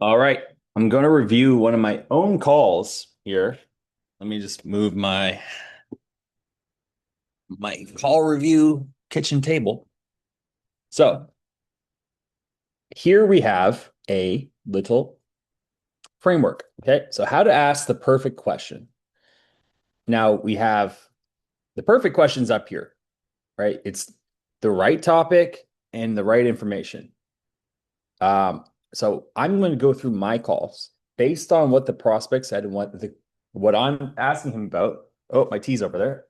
All right. I'm going to review one of my own calls here. Let me just move my call review kitchen table. So here we have a little framework. Okay. So how to ask the perfect question. Now we have the perfect questions up here, right? It's the right topic and the right information. So I'm going to go through my calls based on what the prospect said and what I'm asking him about. Oh, my tea's over there.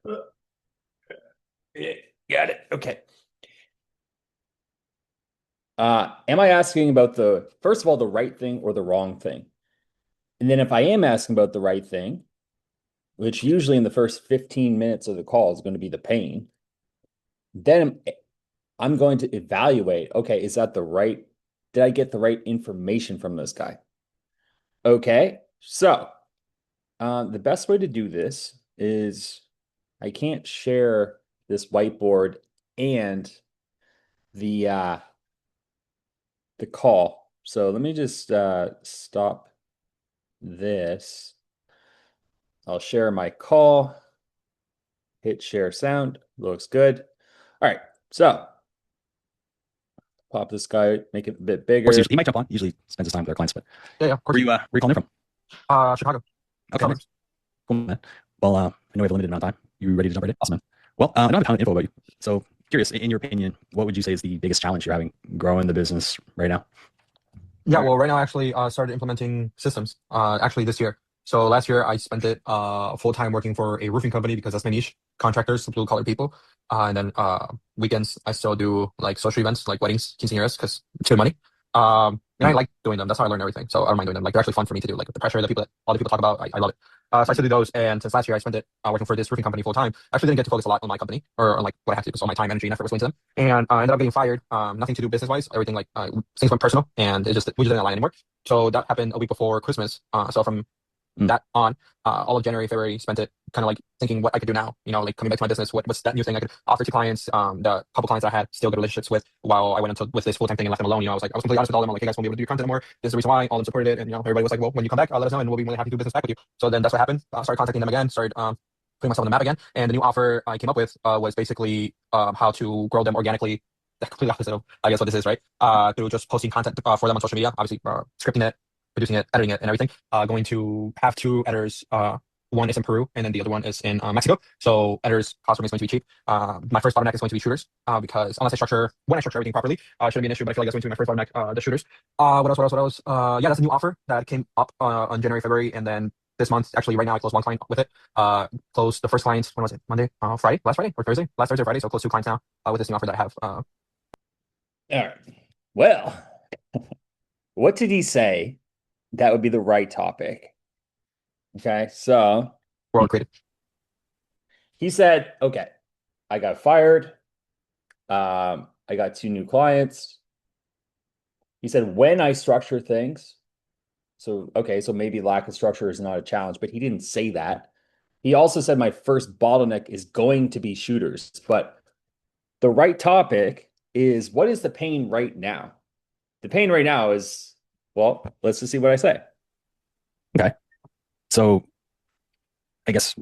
Yeah, got it. Okay. Am I asking about the first of all the right thing or the wrong thing? And then if I am asking about the right thing, which usually in the first 15 minutes of the call is going to be the pain, then I'm going to evaluate, okay, is that the right, did I get the right information from this guy? Okay. So the best way to do this is I can't share this whiteboard and the the call. So let me just stop this. I'll share my call, hit share sound. Looks good. All right. So pop this guy, make it a bit Of course, bigger. he might jump on. Usually spends his time with our clients, but Yeah, of where course. you calling in from? Chicago, Okay, nice. suburbs. Cool, man. Well, I know we have a limited amount of time. You ready to jump right in? Awesome, man. Well, I don't have a ton of info about you. So curious, in your opinion, what would you say is the biggest challenge you're having growing the business right now? Yeah, well, right now I actually started implementing systems actually this year. So last year I spent it full time working for a roofing company because that's my niche, contractors, blue collar people. And then weekends I still do like social events like weddings, quinceañeras because it's good money. And I Mm. like doing them. That's how I learn everything. So I don't mind doing them. Like they're actually fun for me to do. Like the pressure that all the people talk about, I love it. So I still do those. And since last year I spent it working for this roofing company full time, I actually didn't get to focus a lot on my company or on like what I have to do because all my time, energy, and effort was going to them. And I ended up getting fired. Nothing to do business wise. Everything like things went personal, and we just didn't align anymore. So that happened a week before Christmas. So from Mm. that on, all of January, February, spent it kind of like thinking what I could do now. You know, like coming back to my business. What's that new thing I could offer to clients? The couple clients I had still good relationships with while I went into with this full time thing and left them alone. You know, I was completely honest with all of them. I'm like, hey guys, won't be able to do your content anymore. This is the reason why. All of them supported it, and you know, everybody was like, well, when you come back, let us know, and we'll be more than happy to do business back with you. So then that's what happened. Started contacting them again. Started putting myself on the map again. And the new offer I came up with was basically how to grow them organically. The complete opposite of I guess what this is, right? Through just posting content for them on social media, obviously scripting it, producing it, editing it, and everything. Going to have two editors. One is in Peru, and then the other one is in Mexico. So editors cost for me is going to be cheap. My first bottleneck is going to be shooters because when I structure everything properly, it shouldn't be an issue. But I feel like that's going to be my first bottleneck, the shooters. What else? What else? What else? Yeah, that's a new offer that came up on January, February, and then this month, actually, right now, I closed one client with it. Closed the first client. When was it? Monday, Friday, last Friday or Thursday? Last Thursday or Friday. So close two clients now with this new offer that I have. All right. Well, what did he say that would be the right topic? Okay. So World creative. he said, okay, I got fired. I got two new clients. He said, when I structure things, so okay, so maybe lack of structure is not a challenge, but he didn't say that. He also said my first bottleneck is going to be shooters, but the right topic is what is the pain right now? The pain right now is, well, let's just see what I say. Okay, so I guess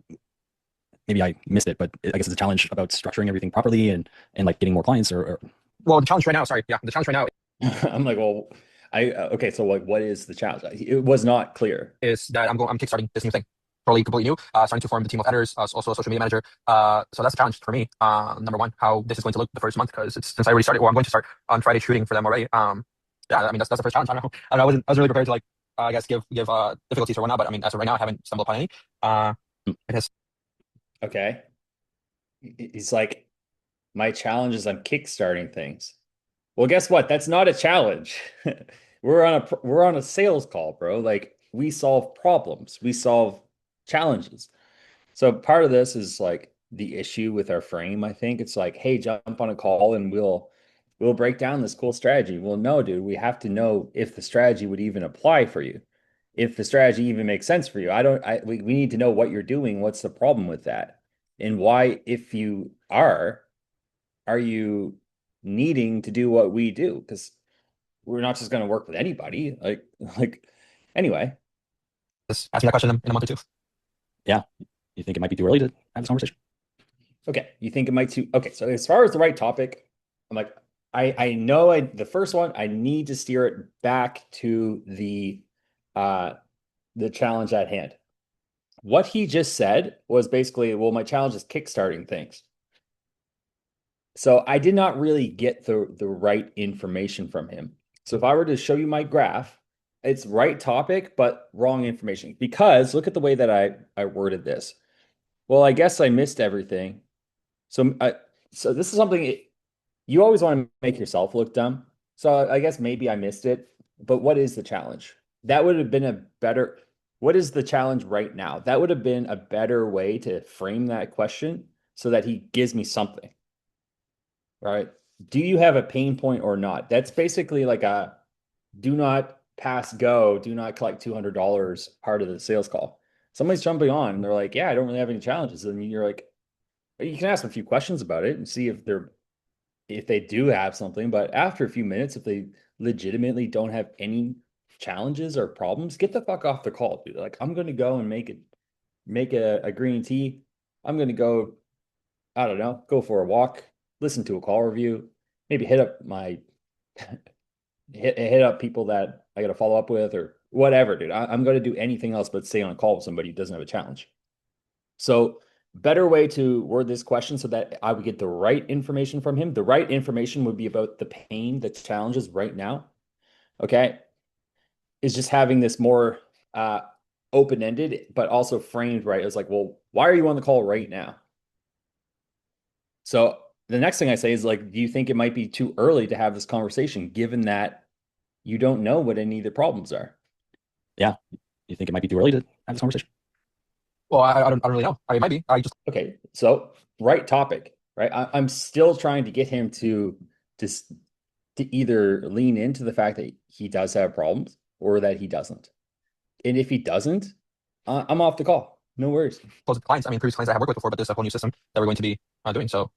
maybe I missed it, but I guess it's a challenge about structuring everything properly and like getting more clients or Well, the challenge right now. Sorry, yeah, the challenge right now I'm like, well, I okay, so like what is the challenge? It was not clear. is that I'm kickstarting this new thing. Totally completely new. Starting to form the team of editors, also a social media manager. So that's a challenge for me. Number one, how this is going to look the first month because it's since I already started. Well, I'm going to start on Friday shooting for them already. Yeah, I mean that's the first challenge. I don't know. I wasn't really prepared to like I guess give difficulties or whatnot. But I mean as of right now, I haven't stumbled upon any. It has. Okay. He's like, my challenge is I'm kickstarting things. Well, guess what? That's not a challenge. We're on a sales call, bro. Like we solve problems, we solve challenges. So part of this is like the issue with our frame. I think it's like, hey, jump on a call and we'll break down this cool strategy. Well, no, dude, we have to know if the strategy would even apply for you, if the strategy even makes sense for you. We need to know what you're doing. What's the problem with that? And why, if you are you needing to do what we do? Because we're not just going to work with anybody. Like anyway. Just ask me that question in a month or two. Yeah. You think it might be too early to have this conversation? Okay, you think it might too. Okay, so as far as the right topic, I'm like, I know the first one, I need to steer it back to the challenge at hand. What he just said was basically, well, my challenge is kickstarting things. So I did not really get the right information from him. So if I were to show you my graph, it's right topic, but wrong information. Because look at the way that I worded this. Well, I guess I missed everything. So this is something you always want to make yourself look dumb. So I guess maybe I missed it, but what is the challenge? That would have been a better, what is the challenge right now? That would have been a better way to frame that question so that he gives me something. Right? Do you have a pain point or not? That's basically like a do not pass go, do not collect $200 part of the sales call. Somebody's jumping on and they're like, yeah, I don't really have any challenges. And you're like, you can ask them a few questions about it and see if they do have something. But after a few minutes, if they legitimately don't have any challenges or problems, get the fuck off the call, dude. Like, I'm gonna go and make a green tea. I'm gonna go, I don't know, go for a walk, listen to a call review, maybe hit up my hit up people that I gotta follow up with or whatever, dude. I'm gonna do anything else but stay on a call with somebody who doesn't have a challenge. So better way to word this question so that I would get the right information from him. The right information would be about the pain, the challenges right now. Okay. Is just having this more open-ended, but also framed right. It's like, well, why are you on the call right now? So the next thing I say is like, do you think it might be too early to have this conversation given that you don't know what any of the problems are? Yeah. You think it might be too early to have this conversation? Well, I don't really know. It might be. I just Okay, so right topic, right? I'm still trying to get him to just to either lean into the fact that he does have problems or that he doesn't. And if he doesn't, I'm off the call. No worries. close with clients. I mean, previous clients I have worked with before, but there's a whole new system that we're going to be doing. So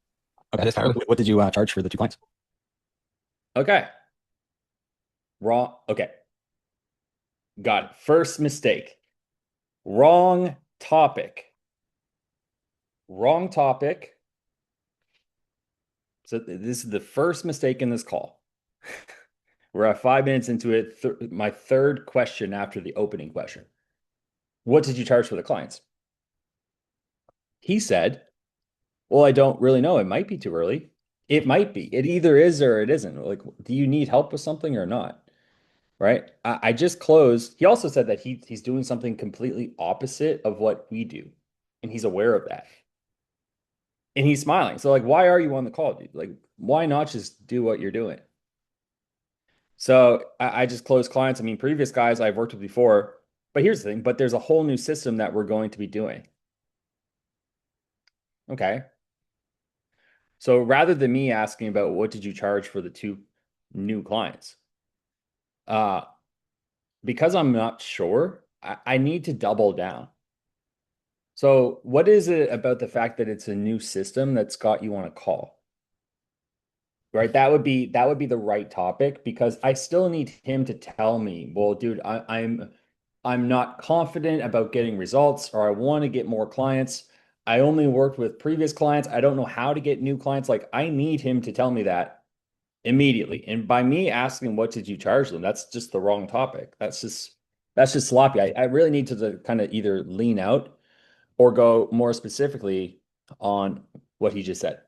Okay. it is kind of early. What did you charge for the 2 clients? Okay. Wrong. Okay. Got it. First mistake. Wrong topic. Wrong topic. So this is the first mistake in this call. We're at 5 minutes into it. My third question after the opening question. What did you charge for the clients? He said, well, I don't really know. It might be too early. It might be. It either is or it isn't. Like, do you need help with something or not? Right. I just closed. He also said that he's doing something completely opposite of what we do. And he's aware of that. And he's smiling. So, like, why are you on the call, dude? Like, why not just do what you're doing? So I just closed clients. I mean, previous guys I've worked with before, but here's the thing, but there's a whole new system that we're going to be doing. Okay. So rather than me asking about what did you charge for the 2 new clients, uh, because I'm not sure, I need to double down. So what is it about the fact that it's a new system that's got you on a call? Right? That would be the right topic because I still need him to tell me, well, dude, I'm not confident about getting results or I want to get more clients. I only worked with previous clients. I don't know how to get new clients. Like I need him to tell me that immediately. And by me asking what did you charge them, that's just the wrong topic. That's just sloppy. I really need to kind of either lean out or go more specifically on what he just said.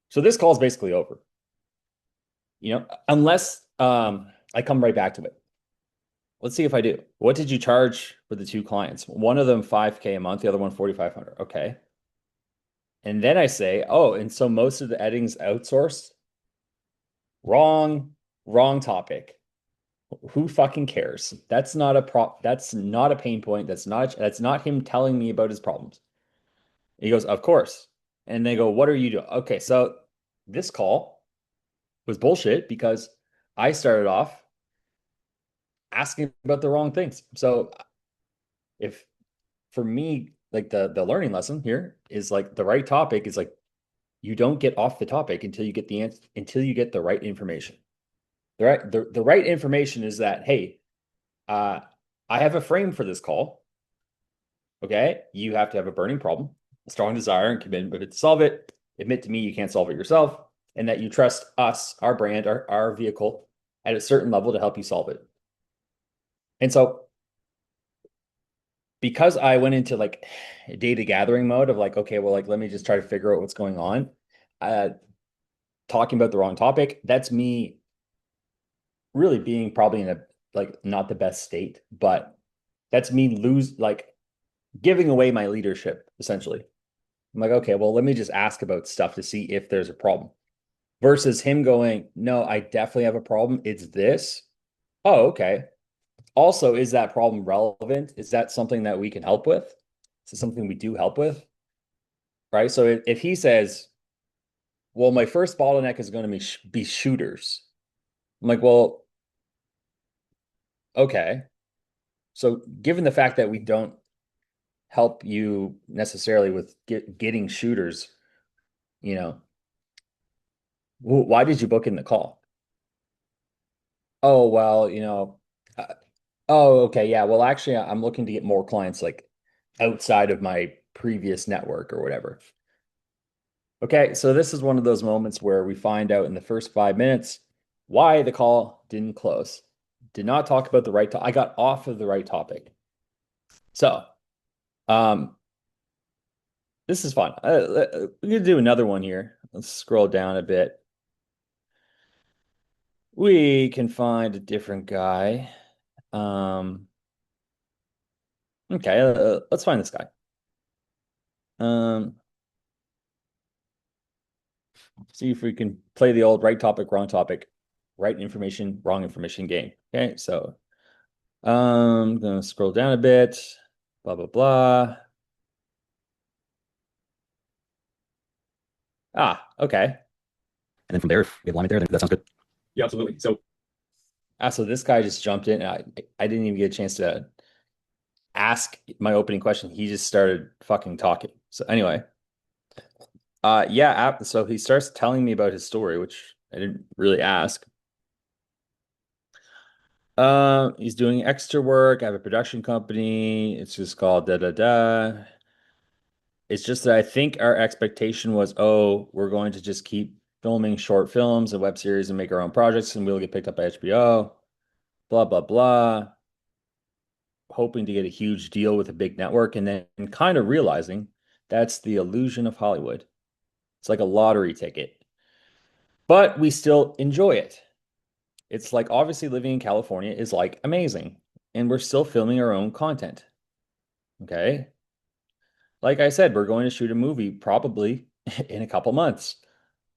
So this call is basically over. Unless I come right back to it. Let's see if I do. What did you charge for the 2 clients? One of them $5K a month, the other one $4,500. Okay. And then I say, oh, and so most of the editing's outsourced. Wrong topic. Who fucking cares? That's not a pain point. That's not him telling me about his problems. He goes, of course. And they go, what are you doing? Okay, so this call was bullshit because I started off asking about the wrong things. So if for me, like the learning lesson here is like the right topic is like you don't get off the topic until you get the right information. the right information is that, hey, I have a frame for this call. Okay, you have to have a burning problem, a strong desire and commitment to solve it. Admit to me you can't solve it yourself, and that you trust us, our brand, our vehicle at a certain level to help you solve it. And so because I went into like data gathering mode of like, okay, well, like let me just try to figure out what's going on. Talking about the wrong topic, that's me really being probably in a like not the best state, but that's me giving away my leadership essentially. I'm like, okay, well, let me just ask about stuff to see if there's a problem. Versus him going, no, I definitely have a problem. It's this. Oh, okay. Also, is that problem relevant? Is that something that we can help with? Is it something we do help with? Right. So if he says, well, my first bottleneck is going to be shooters. I'm like, well, okay. So given the fact that we don't help you necessarily with getting shooters, you know, why did you book in the call? Oh, well, uh, oh, okay, yeah. Well, actually, I'm looking to get more clients like outside of my previous network or whatever. Okay, so this is one of those moments where we find out in the first 5 minutes why the call didn't close. Did not talk about the right topic. I got off of the right topic. So, um, this is fun. We're gonna do another one here. Let's scroll down a bit. We can find a different guy. Um, okay, let's find this guy. Um, see if we can play the old right topic, right information, wrong information game. Okay, so I'm gonna scroll down a bit, blah blah blah. Ah, okay. And then from there, if we have alignment there, then that sounds good. Yeah, absolutely. So So this guy just jumped in. And I didn't even get a chance to ask my opening question. He just started fucking talking. So anyway, yeah. So he starts telling me about his story, which I didn't really ask. He's doing extra work. I have a production company. It's just called da da da. It's just that I think our expectation was, oh, we're going to just keep filming short films and web series and make our own projects, and we'll get picked up by HBO. Blah blah blah. Hoping to get a huge deal with a big network, and then kind of realizing that's the illusion of Hollywood. It's like a lottery ticket, but we still enjoy it. It's like obviously living in California is like amazing, and we're still filming our own content. Okay. Like I said, we're going to shoot a movie probably in a couple months.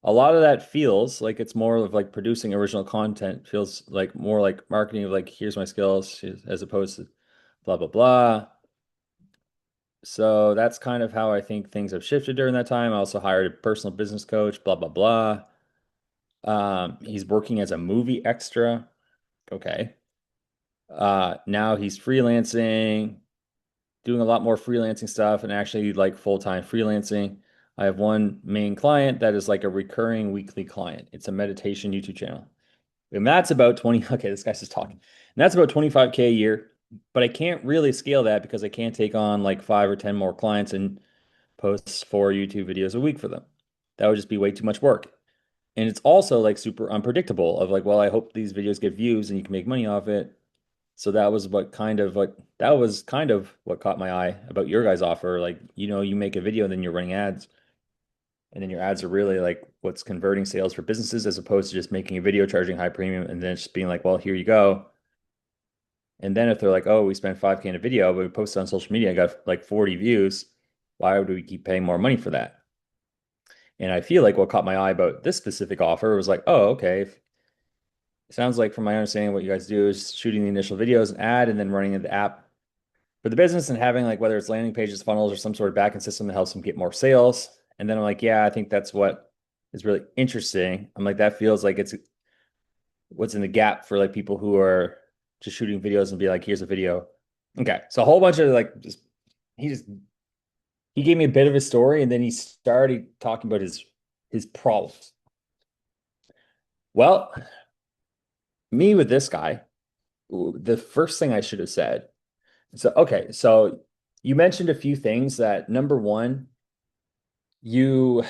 A lot of that feels like it's more of like producing original content, feels like more like marketing of like, here's my skills, as opposed to blah, blah, blah. So that's kind of how I think things have shifted during that time. I also hired a personal business coach, blah, blah, blah. He's working as a movie extra. Okay. Now he's freelancing, doing a lot more freelancing stuff and actually like full-time freelancing. I have one main client that is like a recurring weekly client. It's a meditation YouTube channel. And that's about 20. Okay, this guy's just talking. And that's about 25K a year. But I can't really scale that because I can't take on like 5 or 10 more clients and post 4 YouTube videos a week for them. That would just be way too much work. And it's also like super unpredictable of like, well, I hope these videos get views and you can make money off it. So that was what caught my eye about your guys' offer. Like, you make a video and then you're running ads. And then your ads are really like what's converting sales for businesses as opposed to just making a video, charging high premium, and then just being like, well, here you go. And then if they're like, oh, we spent 5K in a video, but we posted on social media and got like 40 views, why would we keep paying more money for that? And I feel like what caught my eye about this specific offer was like, oh, okay. It sounds like from my understanding, what you guys do is shooting the initial videos and ad and then running the app for the business and having like whether it's landing pages, funnels, or some sort of backend system that helps them get more sales. And then I'm like, yeah, I think that's what is really interesting. I'm like, that feels like it's what's in the gap for like people who are just shooting videos and be like, here's a video. Okay. So a whole bunch of like just he gave me a bit of a story and then he started talking about his problems. Well, me with this guy, the first thing I should have said. So, okay, so you mentioned a few things that number one, you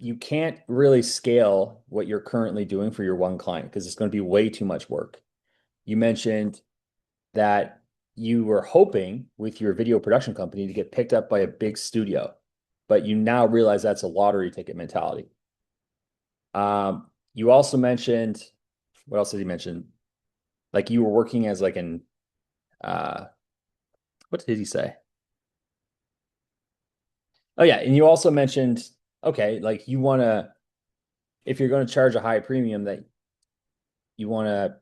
you can't really scale what you're currently doing for your one client because it's going to be way too much work. You mentioned that you were hoping with your video production company to get picked up by a big studio, but you now realize that's a lottery ticket mentality. You also mentioned, what else did he mention? Like you were working as like an, uh, what did he say? Oh yeah, and you also mentioned, okay, like you want to, if you're going to charge a high premium, that you want to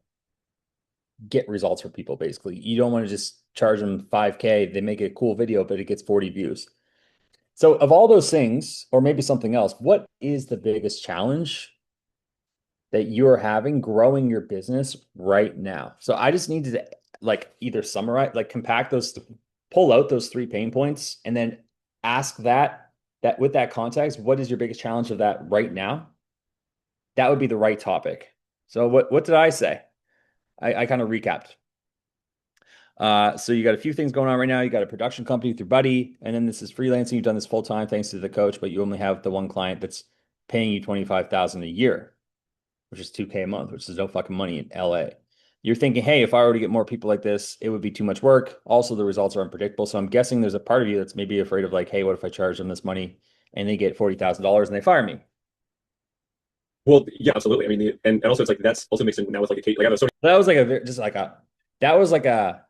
get results for people, basically. You don't want to just charge them 5K, they make a cool video, but it gets 40 views. So of all those things, or maybe something else, what is the biggest challenge that you're having growing your business right now? So I just needed to like either summarize, like compact those, pull out those three pain points, and then ask that with that context, what is your biggest challenge of that right now? That would be the right topic. So what did I say? I kind of recapped. So you got a few things going on right now. You got a production company through Buddy, and then this is freelancing. You've done this full time thanks to the coach, but you only have the one client that's paying you 25,000 a year, which is 2K a month, which is no fucking money in LA. You're thinking, hey, if I were to get more people like this, it would be too much work. Also, the results are unpredictable. So I'm guessing there's a part of you that's maybe afraid of like, hey, what if I charge them this money and they get $40,000 and they fire me? Well, yeah, absolutely. I mean, and also it's like that's also mixed in now with like a case. Like I have a sort That was like just like that was like a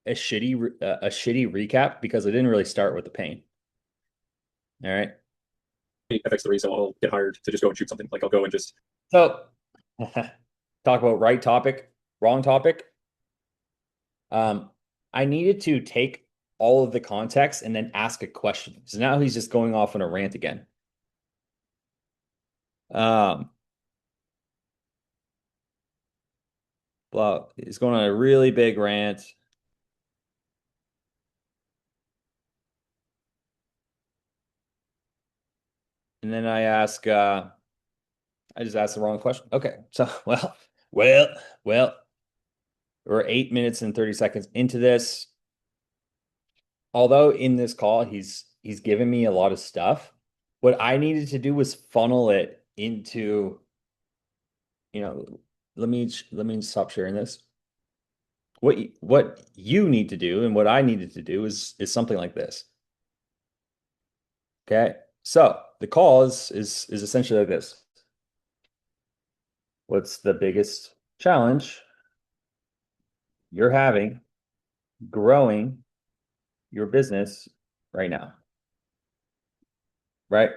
shitty recap because I didn't really start with the pain. All right. of FX3, so I'll get hired to just go and shoot something. Like I'll go and just So talk about right topic, wrong topic. I needed to take all of the context and then ask a question. So now he's just going off on a rant again. Well, he's going on a really big rant. And then I just asked the wrong question. Okay. So, well, we're 8 minutes and 30 seconds into this. Although in this call, he's given me a lot of stuff. What I needed to do was funnel it into, let me stop sharing this. What you need to do and what I needed to do is something like this. Okay. So the call is essentially like this. What's the biggest challenge you're having growing your business right now? Right?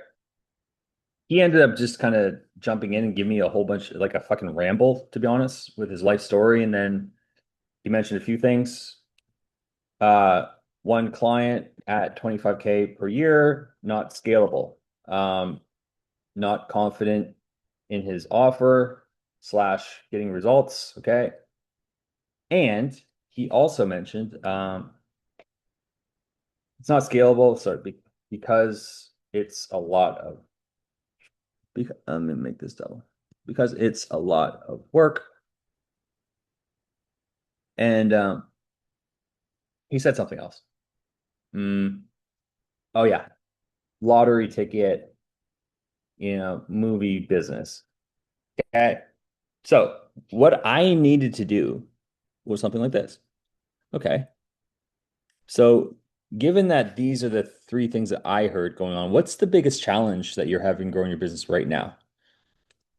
He ended up just kind of jumping in and giving me a whole bunch, like a fucking ramble, to be honest, with his life story. And then he mentioned a few things. One client at 25K per year, not scalable. Not confident in his offer / getting results. Okay. And he also mentioned it's not scalable. Sorry, because it's a lot of, I'm gonna make this double, because it's a lot of work. And he said something else. Oh yeah, lottery ticket, movie business. Okay. So what I needed to do was something like this. Okay. So given that these are the three things that I heard going on, what's the biggest challenge that you're having growing your business right now?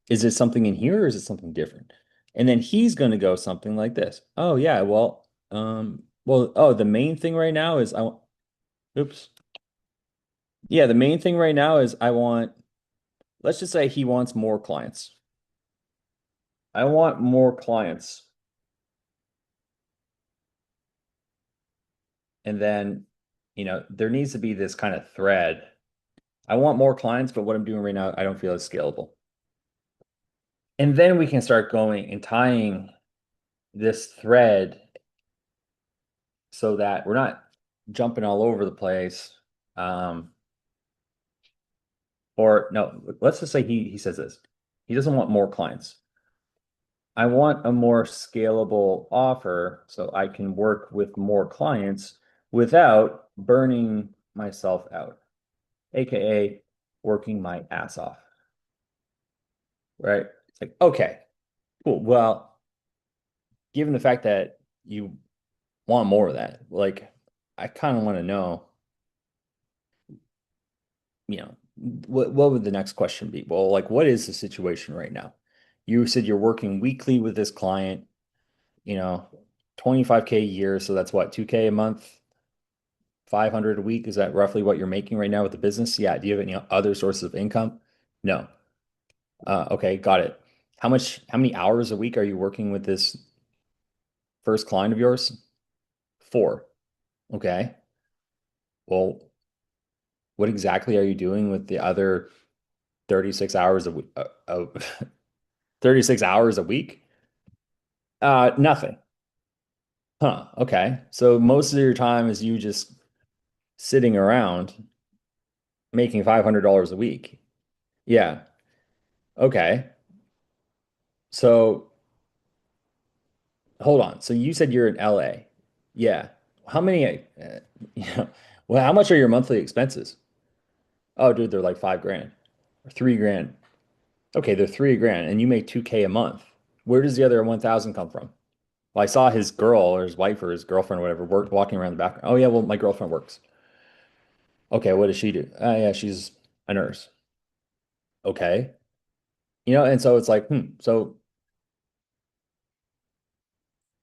Is it something in here or is it something different? And then he's going to go something like this. Oh yeah, the main thing right now is oops. Yeah, the main thing right now is let's just say he wants more clients. I want more clients. And then, there needs to be this kind of thread. I want more clients, but what I'm doing right now, I don't feel is scalable. And then we can start going and tying this thread so that we're not jumping all over the place. Or no, let's just say he says this. He doesn't want more clients. I want a more scalable offer so I can work with more clients without burning myself out, aka working my ass off. Right? It's like, okay, cool. Well, given the fact that you want more of that, like I kind of want to know, what would the next question be? Well, like what is the situation right now? You said you're working weekly with this client, you know, 25K a year, so that's what, 2K a month, 500 a week. Is that roughly what you're making right now with the business? Yeah. Do you have any other sources of income? No. Okay, got it. How many hours a week are you working with this first client of yours? 4. Okay. Well, what exactly are you doing with the other 36 hours a week? 36 hours a week? Nothing. Huh. Okay. So most of your time is you just sitting around making $500 a week. Yeah. Okay. So hold on. So you said you're in LA. Yeah. How many, yeah. Well, how much are your monthly expenses? Oh, dude, they're like 5 grand or 3 grand. Okay, they're 3 grand and you make 2K a month. Where does the other 1,000 come from? Well, I saw his girl or his wife or his girlfriend or whatever work walking around the background. Oh yeah, well, my girlfriend works. Okay, what does she do? Yeah, she's a nurse. Okay. And so it's like, so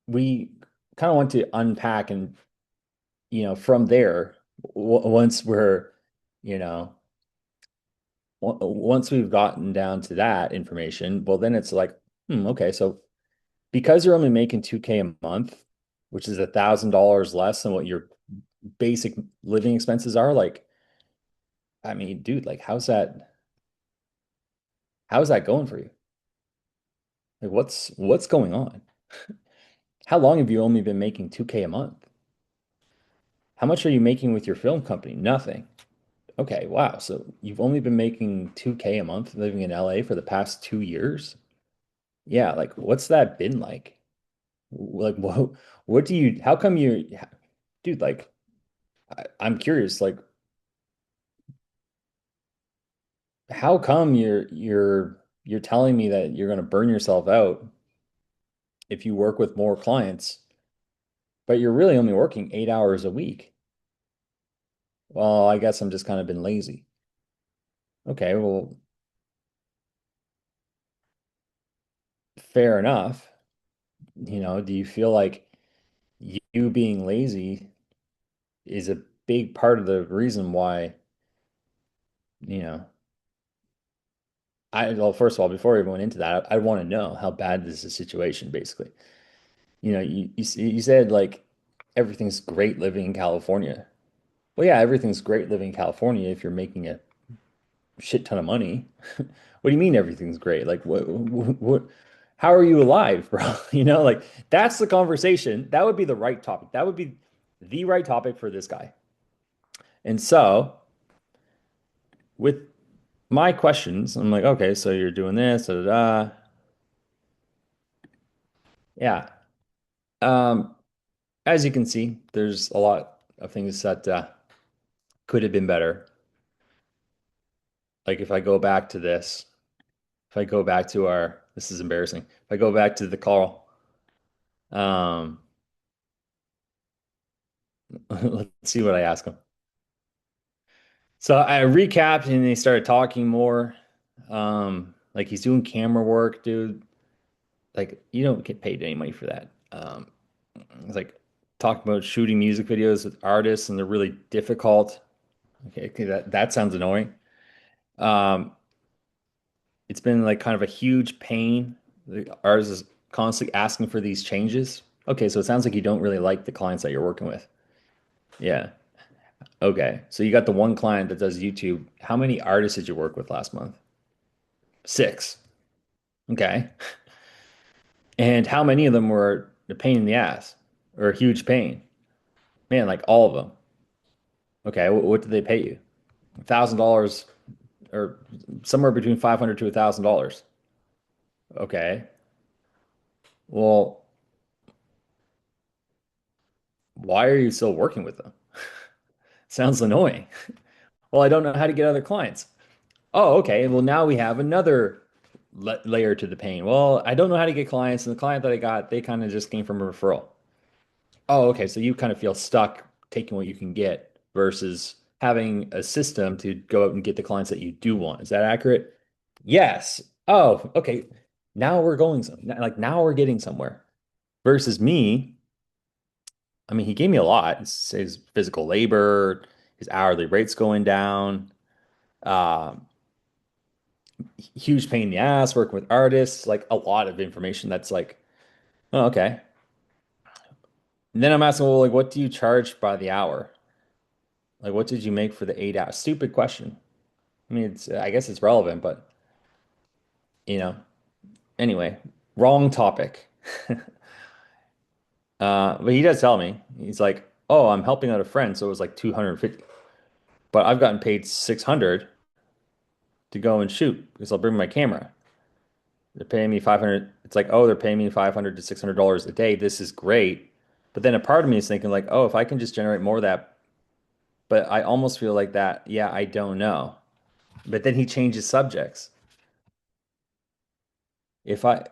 we kind of want to unpack and, from there, once we're, you know, once we've gotten down to that information, well, then it's like, okay, so because you're only making 2K a month, which is $1,000 less than what your basic living expenses are, like, I mean, dude, like, how's that going for you? Like, what's going on? How long have you only been making 2K a month? How much are you making with your film company? Nothing. Okay, wow. So you've only been making 2K a month living in LA for the past 2 years? Yeah, like what's that been like? Like what do you how come you dude, like I'm curious, like how come you're telling me that you're gonna burn yourself out if you work with more clients, but you're really only working 8 hours a week? Well, I guess I'm just kind of been lazy. Okay, well, fair enough. Do you feel like you being lazy is a big part of the reason why, you know, well, first of all, before we went into that, I want to know how bad is the situation, basically. You said like everything's great living in California. Well, yeah, everything's great living in California if you're making a shit ton of money. What do you mean everything's great? Like how are you alive, bro? Like that's the conversation. That would be the right topic. That would be the right topic for this guy. And so with my questions, I'm like, okay, so you're doing this, da, da, da. Yeah. Um, as you can see, there's a lot of things that could have been better. Like if I go back to this, if I go back to this is embarrassing. If I go back to the call, um, let's see what I ask him. So I recapped and they started talking more. Like he's doing camera work, dude. Like you don't get paid any money for that. It's like talking about shooting music videos with artists and they're really difficult. Okay, that sounds annoying. Um, it's been like kind of a huge pain. Ours is constantly asking for these changes. Okay, so it sounds like you don't really like the clients that you're working with. Yeah. Okay. So you got the one client that does YouTube. How many artists did you work with last month? 6. Okay. And how many of them were a pain in the ass or a huge pain? Man, like all of them. Okay. What did they pay you? $1,000 or somewhere between 500 to $1,000. Okay. Well, why are you still working with them? Sounds annoying. Well, I don't know how to get other clients. Oh, okay. Well, now we have another layer to the pain. Well, I don't know how to get clients, and the client that I got, they kind of just came from a referral. Oh, okay. So you kind of feel stuck taking what you can get versus having a system to go out and get the clients that you do want. Is that accurate? Yes. Oh, okay. Now we're going like now we're getting somewhere. Versus me, I mean, he gave me a lot. His physical labor, his hourly rates going down, um, huge pain in the ass working with artists, like a lot of information that's like, oh, okay. And then I'm asking, well, like, what do you charge by the hour? Like, what did you make for the 8 hours? Stupid question. I mean, I guess it's relevant, but you know, anyway, wrong topic. But he does tell me, he's like, oh, I'm helping out a friend, so it was like 250, but I've gotten paid 600 to go and shoot because I'll bring my camera. They're paying me 500. It's like, oh, they're paying me 500 to $600 a day. This is great. But then a part of me is thinking like, oh, if I can just generate more of that, but I almost feel like that, yeah, I don't know. But then he changes subjects. If I,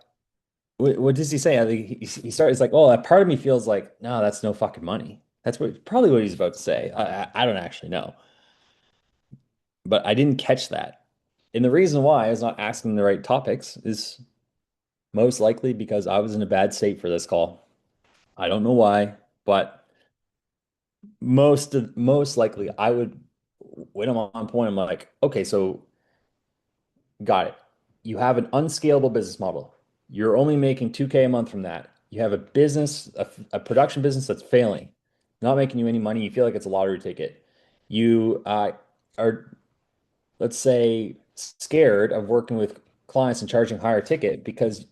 what does he say? I think he starts like, oh, that part of me feels like, no, that's no fucking money. That's probably what he's about to say. I don't actually know, but I didn't catch that. And the reason why I was not asking the right topics is most likely because I was in a bad state for this call. I don't know why, but most likely I would when I'm on point, I'm like, okay, so got it. You have an unscalable business model. You're only making 2K a month from that. You have a business, a production business that's failing, not making you any money. You feel like it's a lottery ticket. You are, let's say, scared of working with clients and charging higher ticket because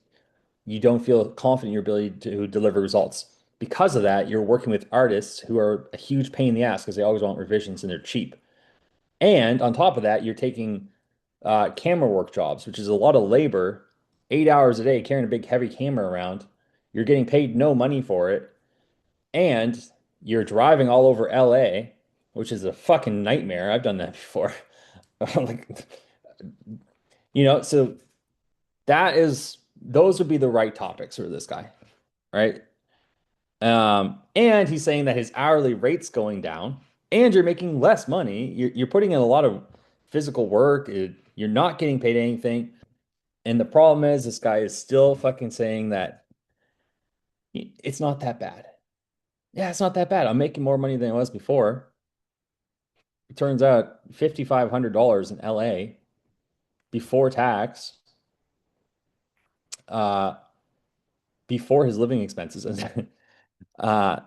you don't feel confident in your ability to deliver results. Because of that, you're working with artists who are a huge pain in the ass because they always want revisions and they're cheap. And on top of that, you're taking camera work jobs, which is a lot of labor, 8 hours a day carrying a big heavy camera around. You're getting paid no money for it, and you're driving all over LA, which is a fucking nightmare. I've done that before. Like, so those would be the right topics for this guy, right? And he's saying that his hourly rate's going down and you're making less money. You're putting in a lot of physical work. You're not getting paid anything. And the problem is this guy is still fucking saying that it's not that bad. Yeah, it's not that bad. I'm making more money than I was before. It turns out $5,500 in LA before tax, uh, before his living expenses. uh,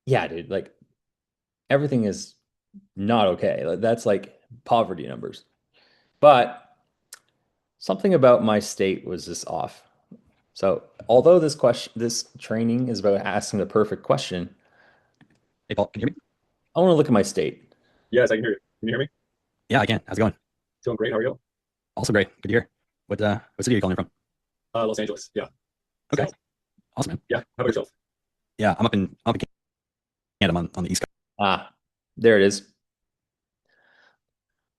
yeah, dude, like everything is not okay. That's like poverty numbers. But something about my state was just off. So, although this training is about asking the perfect question, Hey, Paul, can you hear me? I want to look at my state. Yes, I can hear you. Can you hear me? Yeah, I can. How's it going? Doing great. How are you? Also great. Good to hear. What city are you calling from? Los Angeles. Yeah. Okay. So, Awesome, man. yeah. How about yourself? Yeah, I'm up in Canada. I'm on the East Coast. Ah, there it is.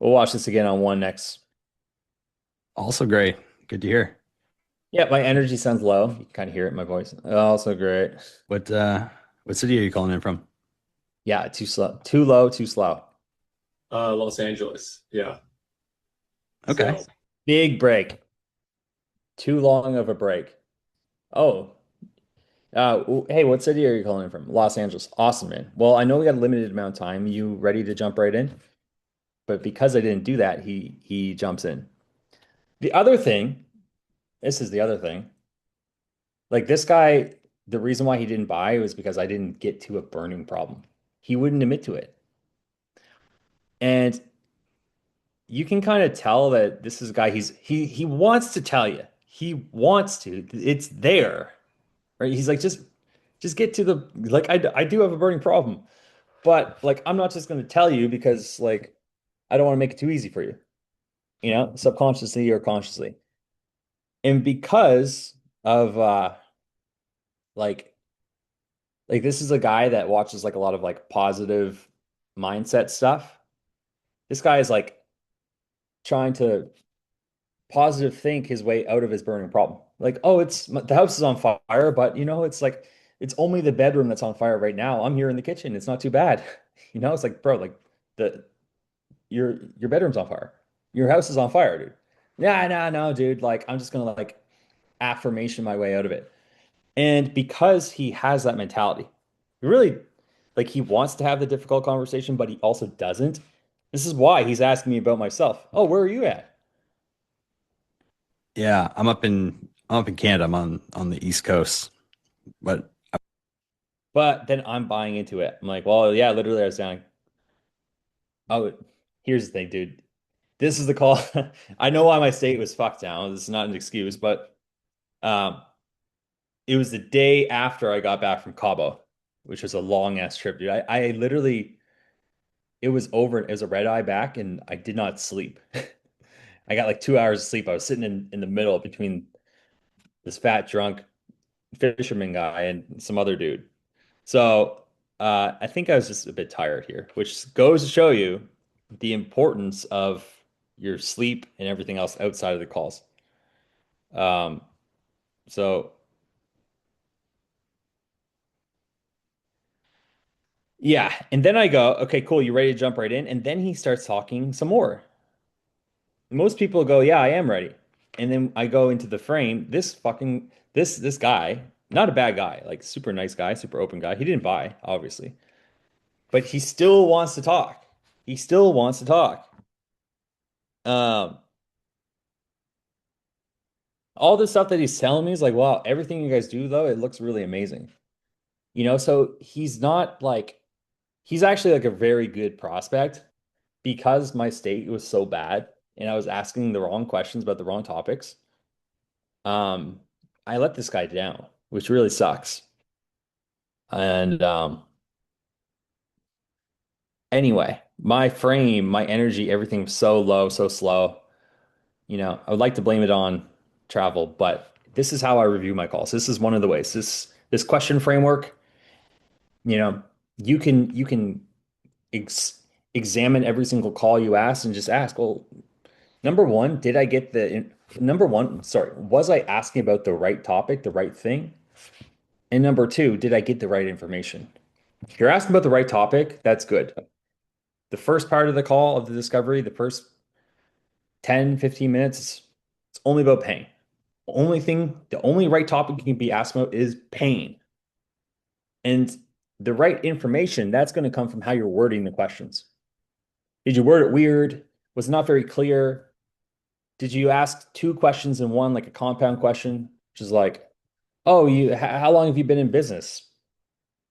We'll watch this again on one next. Also great. Good to hear. Yeah, my energy sounds low. You can kind of hear it in my voice. Also great. What city are you calling in from? Yeah, too slow, too low, too slow. Los Angeles. Yeah. Okay. So, Big break. Too long of a break. Oh, hey, what city are you calling in from? Los Angeles. Awesome, man. Well, I know we got a limited amount of time. You ready to jump right in? But because I didn't do that, he jumps in. The other thing, this is the other thing. Like this guy, the reason why he didn't buy was because I didn't get to a burning problem. He wouldn't admit to it. And you can kind of tell that this is a guy he wants to tell you. He wants to. It's there. Right? He's like just get to the like I do have a burning problem. But like I'm not just going to tell you because like I don't want to make it too easy for you. Subconsciously or consciously. And because of like this is a guy that watches like a lot of like positive mindset stuff. This guy is like trying to positive think his way out of his burning problem. Like, oh, it's the house is on fire, but you know, it's like it's only the bedroom that's on fire right now. I'm here in the kitchen. It's not too bad. You know, it's like, bro, like the your bedroom's on fire. Your house is on fire, dude. Yeah, no, dude. Like, I'm just gonna like affirmation my way out of it. And because he has that mentality, really, like he wants to have the difficult conversation, but he also doesn't. This is why he's asking me about myself. Oh, where are you at? Yeah, I'm up in Canada. I'm on the East Coast, but But then I'm buying into it. I'm like, well, yeah, literally, I was saying, oh, here's the thing, dude. This is the call. I know why my state was fucked down. This is not an excuse, but um, it was the day after I got back from Cabo, which was a long ass trip, dude. I literally, it was over. It was a red eye back, and I did not sleep. I got like 2 hours of sleep. I was sitting in the middle between this fat drunk fisherman guy and some other dude. So I think I was just a bit tired here, which goes to show you the importance of your sleep and everything else outside of the calls. Um, so yeah, and then I go, okay, cool, you ready to jump right in? And then he starts talking some more. Most people go, yeah, I am ready. And then I go into the frame. This guy, not a bad guy, like super nice guy, super open guy. He didn't buy, obviously, but he still wants to talk. He still wants to talk. Um, all this stuff that he's telling me is like, wow, everything you guys do though, it looks really amazing. You know, so he's not like he's actually like a very good prospect because my state was so bad and I was asking the wrong questions about the wrong topics. Um, I let this guy down, which really sucks. And anyway, my frame, my energy, everything was so low, so slow. You know, I would like to blame it on travel, but this is how I review my calls. This is one of the ways. This question framework, you know, you can examine every single call you ask and just ask, well, number one, did I get number one, sorry, was I asking about the right topic, the right thing? And number two, did I get the right information? If you're asking about the right topic, that's good. The first part of the call of the discovery, the first 10, 15 minutes, it's only about pain. The only right topic you can be asked about is pain. And the right information, that's going to come from how you're wording the questions. Did you word it weird? Was it not very clear? Did you ask two questions in one, like a compound question, which is like, oh, how long have you been in business?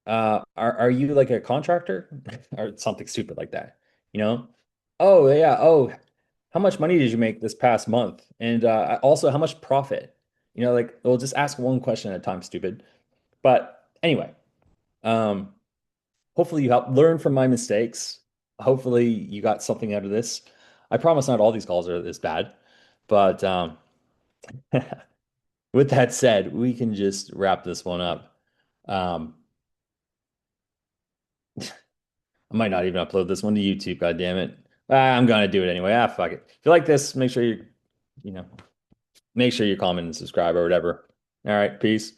Are you like a contractor or something stupid like that? You know? Oh yeah. Oh, how much money did you make this past month? And also, how much profit? You know, like we'll just ask one question at a time, stupid. But anyway, um, hopefully you help learn from my mistakes. Hopefully you got something out of this. I promise not all these calls are this bad, but with that said, we can just wrap this one up. Um, I might not even upload this one to YouTube, god damn it. I'm gonna do it anyway. Fuck it. If you like this, make sure you know, make sure you comment and subscribe or whatever. All right, peace.